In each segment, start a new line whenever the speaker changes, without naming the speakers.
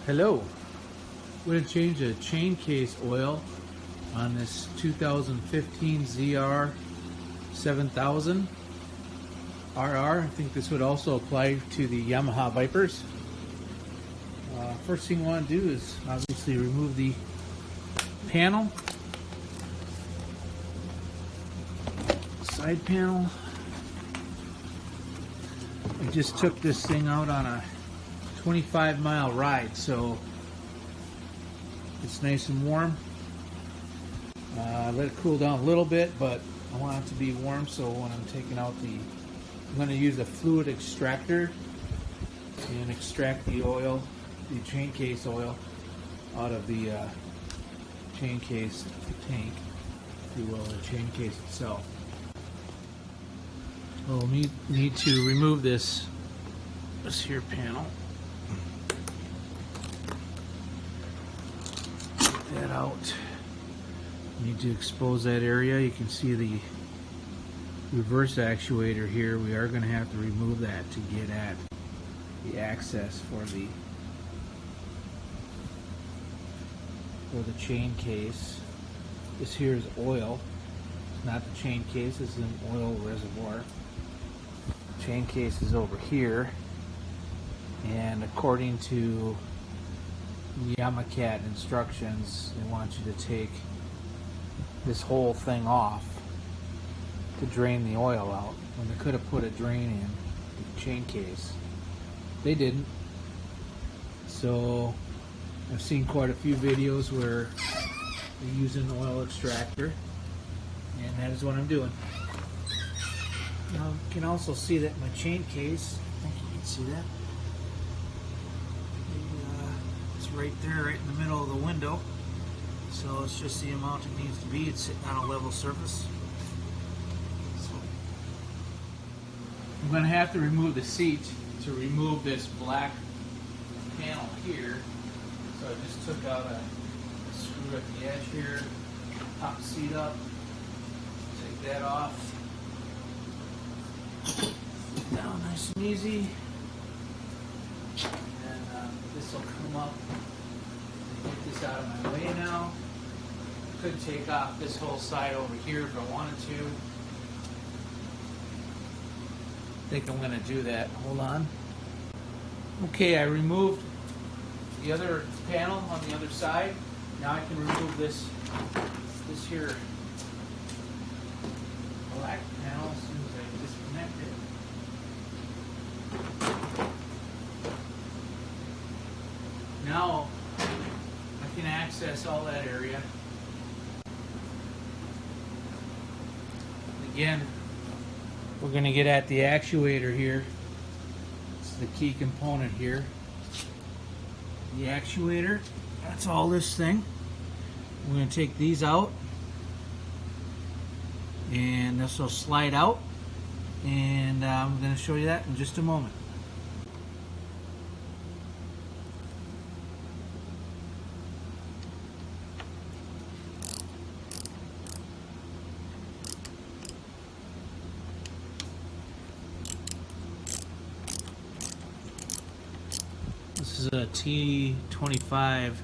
Hello. We're going to change the chain case oil on this 2015 ZR7000 RR. I think this would also apply to the Yamaha Vipers. First thing we want to do is obviously remove the panel, side panel. I just took this thing out on a 25-mile ride, so it's nice and warm. Let it cool down a little bit, but I want it to be warm, so when I'm taking out I'm going to use a fluid extractor and extract the oil, the chain case oil, out of the chain case tank, if you will, the chain case itself. We'll need to remove this here panel. Get that out. Need to expose that area. You can see the reverse actuator here. We are going to have to remove that to get at the access for the chain case. This here is oil. It's not the chain case, it's an oil reservoir. The chain case is over here, and according to Yamacat instructions, they want you to take this whole thing off to drain the oil out, when they could have put a drain in the chain case. They didn't. So I've seen quite a few videos where they use an oil extractor, and that is what I'm doing. Now you can also see that my chain case, I think you can see that, it's right there, right in the middle of the window. So it's just the amount it needs to be. It's sitting on a level surface. So I'm going to have to remove the seat to remove this black panel here. So I just took out a screw at the edge here, pop the seat up, take that off, down nice and easy, and this will come up. Get this out of my way now. Could take off this whole side over here if I wanted to. I think I'm going to do that. Hold on. Okay, I removed the other panel on the other side. Now I can remove this here black panel as soon as I disconnect it. Now I can access all that area. Again, we're going to get at the actuator here. It's the key component here. The actuator, that's all this thing. We're going to take these out, and this will slide out, and I'm going to show you that in just a moment. This is a T25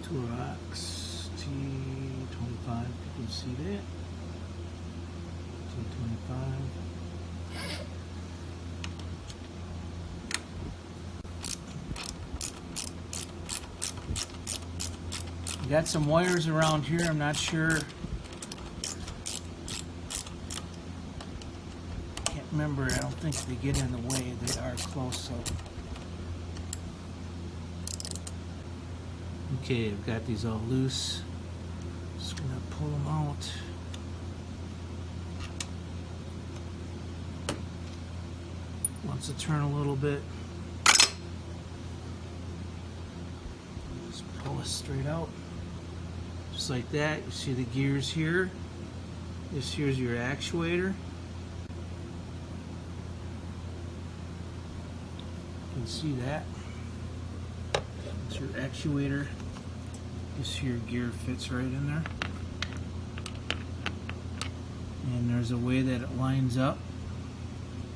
Turox T25. You can see that T25. Got some wires around here. I'm not sure. Remember, I don't think they get in the way. They are close, so. Okay, I've got these all loose. Just gonna pull them out. Once it turn a little bit, just pull it straight out. Just like that. You see the gears here. This here's your actuator. You can see that. It's your actuator. This here gear fits right in there. And there's a way that it lines up.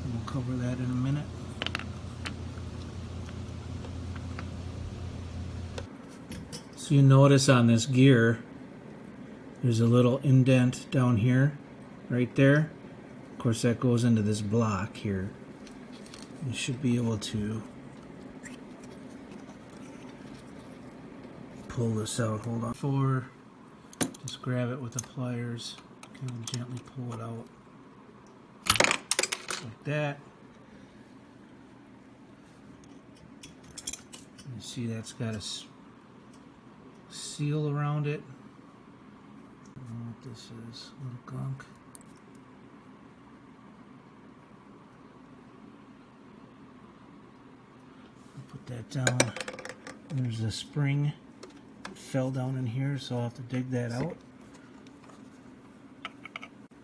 And we'll cover that in a minute. So you notice on this gear, there's a little indent down here, right there. Of course, that goes into this block here. You should be able to pull this out. Hold on. Just grab it with the pliers, kind of gently pull it out, like that. You see that's got a seal around it. I don't know what this is, little gunk. Put that down. There's a spring that fell down in here, so I'll have to dig that out.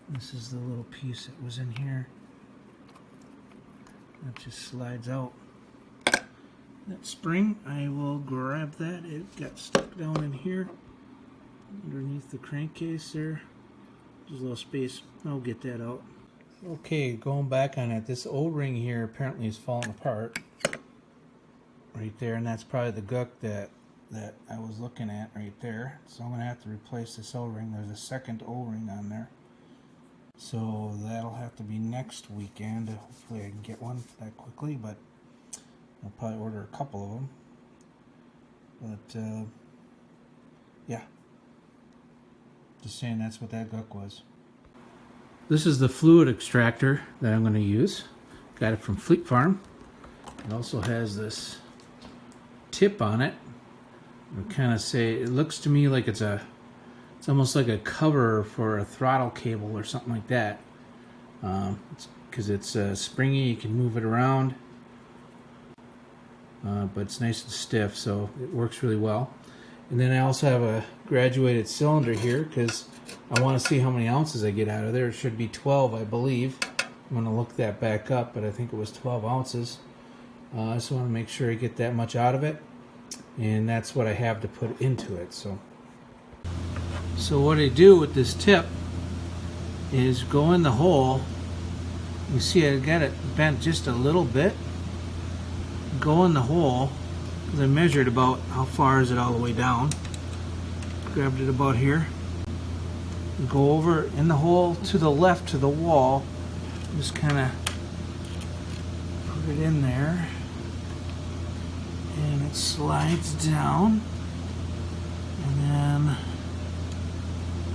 This is the little piece that was in here. That just slides out. That spring, I will grab that. It got stuck down in here underneath the crankcase there. There's a little space. I'll get that out. Okay, going back on it, this O-ring here apparently is falling apart right there, and that's probably the gunk that I was looking at right there. So I'm going to have to replace this O-ring. There's a second O-ring on there. So that'll have to be next weekend. Hopefully I can get one that quickly, but I'll probably order a couple of them. But yeah, just saying that's what that gunk was. This is the fluid extractor that I'm going to use. Got it from Fleet Farm. It also has this tip on it. I kind of say it looks to me like it's almost like a cover for a throttle cable or something like that. Because it's springy, you can move it around. But it's nice and stiff, so it works really well. And then I also have a graduated cylinder here because I want to see how many ounces I get out of there. It should be 12, I believe. I'm going to look that back up, but I think it was 12 ounces. I just want to make sure I get that much out of it, and that's what I have to put into it. So what I do with this tip is go in the hole. You see I got it bent just a little bit. Go in the hole, because I measured about how far is it all the way down. Grabbed it about here. Go over in the hole to the left to the wall. Just kind of put it in there. And it slides down. And then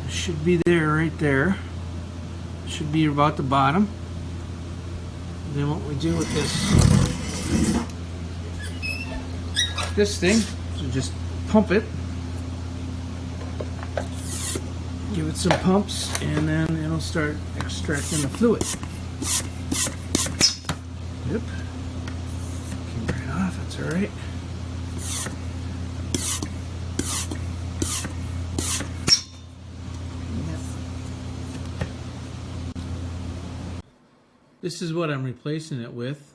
it should be there, right there. It should be about the bottom. And then what we do with this thing, so just pump it, give it some pumps, and then it'll start extracting the fluid. Yep. Came right off, that's alright. This is what I'm replacing it with.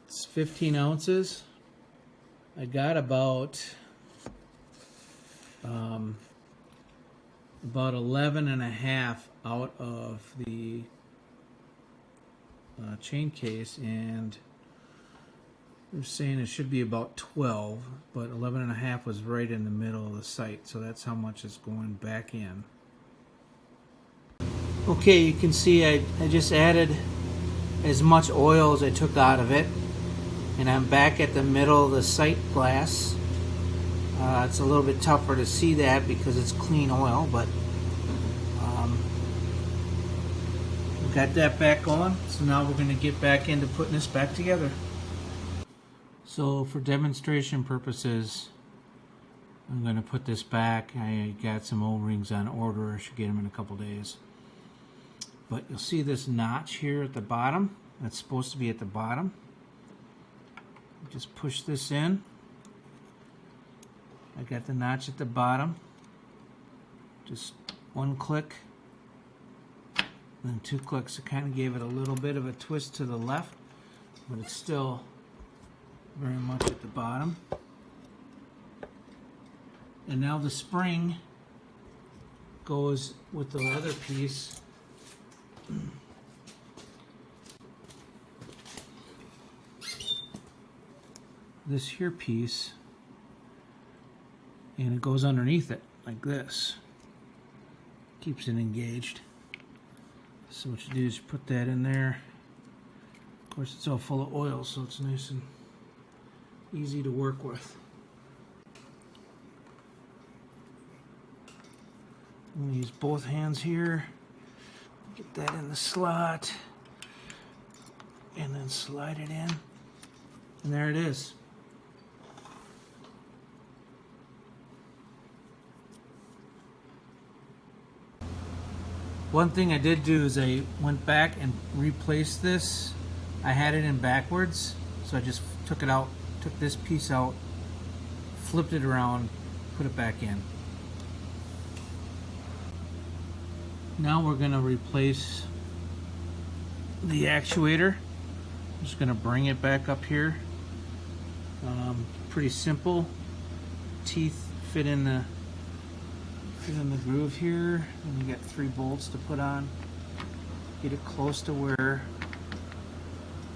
It's 15 ounces. I got about 11 and a half out of the chain case, and they're saying it should be about 12, but 11 and a half was right in the middle of the sight, so that's how much is going back in. Okay, you can see I just added as much oil as I took out of it. And I'm back at the middle of the sight glass. It's a little bit tougher to see that because it's clean oil, but we've got that back on. So now we're going to get back into putting this back together. So for demonstration purposes, I'm going to put this back. I got some O-rings on order. I should get them in a couple days. But you'll see this notch here at the bottom. That's supposed to be at the bottom. Just push this in. I got the notch at the bottom. Just one click, and then two clicks. It kind of gave it a little bit of a twist to the left, but it's still very much at the bottom. And now the spring goes with the leather piece. This here piece and it goes underneath it like this. Keeps it engaged. So what you do is you put that in there. Of course, it's all full of oil, so it's nice and easy to work with. I'm going to use both hands here. Get that in the slot. And then slide it in. And there it is. One thing I did do is I went back and replaced this. I had it in backwards, so I just took it out, took this piece out, flipped it around, put it back in. Now we're going to replace the actuator. I'm just going to bring it back up here. Pretty simple. Teeth fit in the groove here, and you got 3 bolts to put on. Get it close to where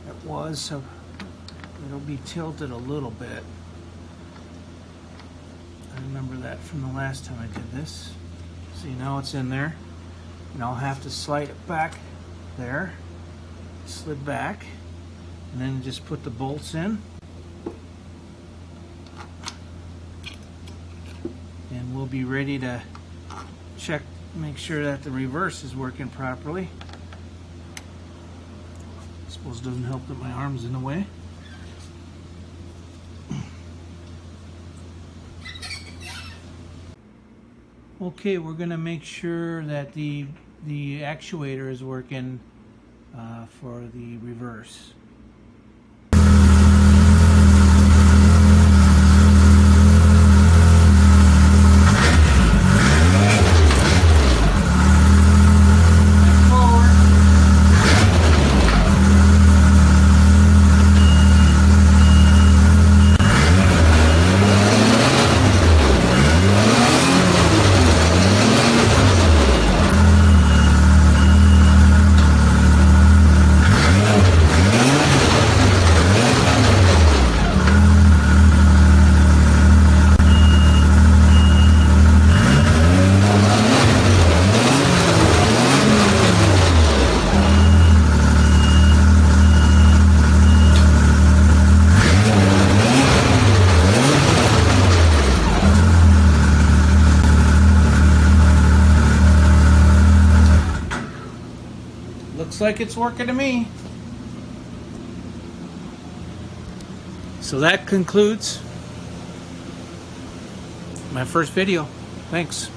it was, so it'll be tilted a little bit. I remember that from the last time I did this. See, now it's in there, and I'll have to slide it back there. Slid back, and then just put the bolts in. And we'll be ready to check, make sure that the reverse is working properly. I suppose it doesn't help that my arm's in the way. Okay, we're going to make sure that the actuator is working for the reverse. Looks like it's working to me. So that concludes my first video. Thanks.